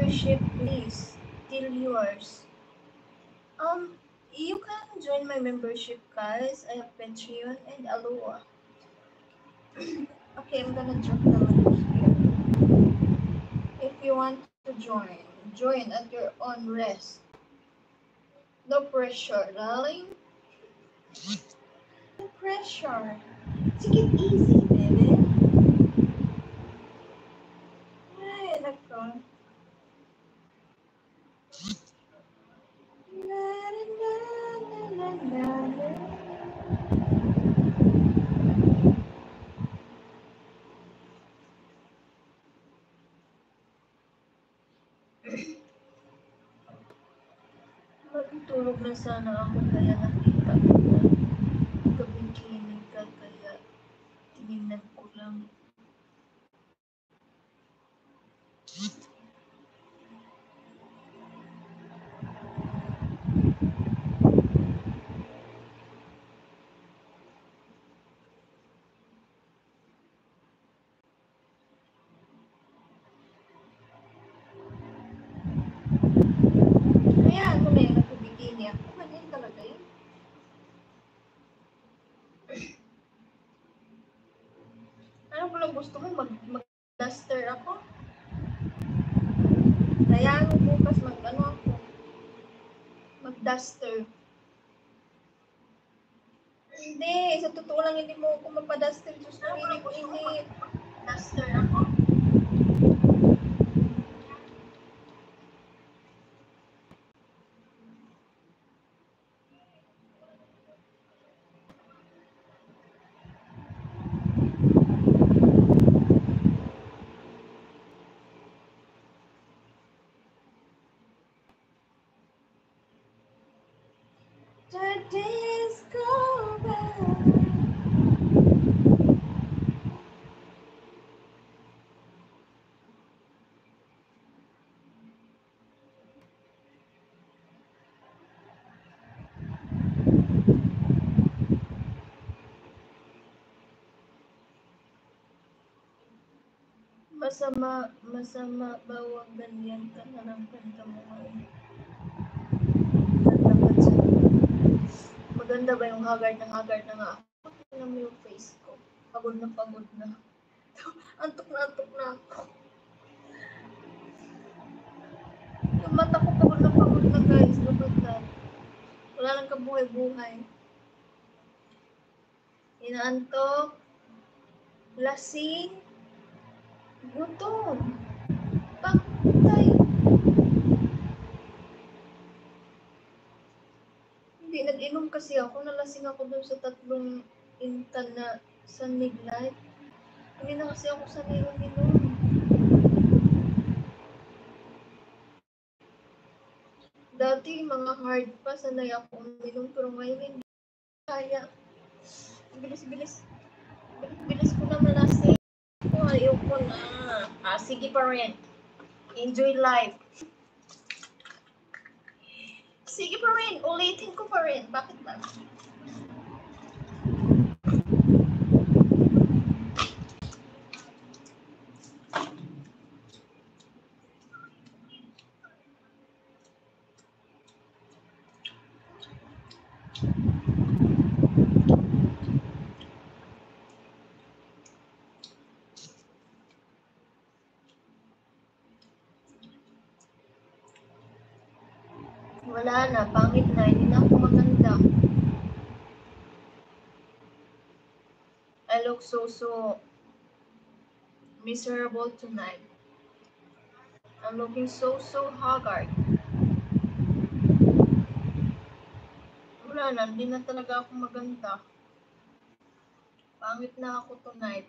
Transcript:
membership, please. Still yours. You can join my membership, guys. I have Patreon and Aloha. Okay, I'm gonna drop the link here. If you want to join at your own risk. No pressure, darling. No pressure. Take it easy, baby. Ay, nako. La, la, la, la, la, la. Matutulog na sana ako kaya nakita ko na kabikini ka kaya tinignan ko lang. Kaya ako na yung nagkabikini ako. Ganyan talaga yun. Ano ko lang gusto mo? Mag-duster ako? Kaya ano bukas mag-duster. Hindi, sa totoo lang hindi mo ako mapaduster. Diyos ko, init. Duster ako. The days go by. Masama bawang ganyan ka na ng ganda mo ngayon. Maganda ba yung haggard na nga ako? Tingnan mo yung face ko. Pagod na. Antok na ako. Yung mata ko pagod na guys. Look at that. Wala lang kabuhay-buhay. Inaantok. Lasing. Gutom. Patay. Hindi, nag-inom kasi ako. Nalasing ako dun sa 3 intan na Sunmig Light. Hindi na kasi ako sanay uminom. Dati, mga hard pa, sanay ako uminom. Pero ngayon, hindi kaya. Bilis ko na malasing. Ayoko na. Sige pa rin. Enjoy life. Sige pa rin. Ulitin ko pa rin. Bakit ba? Wala na, pangit na, hindi na ako maganda. I look so miserable tonight. I'm looking so haggard. Wala na, hindi na talaga ako maganda. Pangit na ako tonight.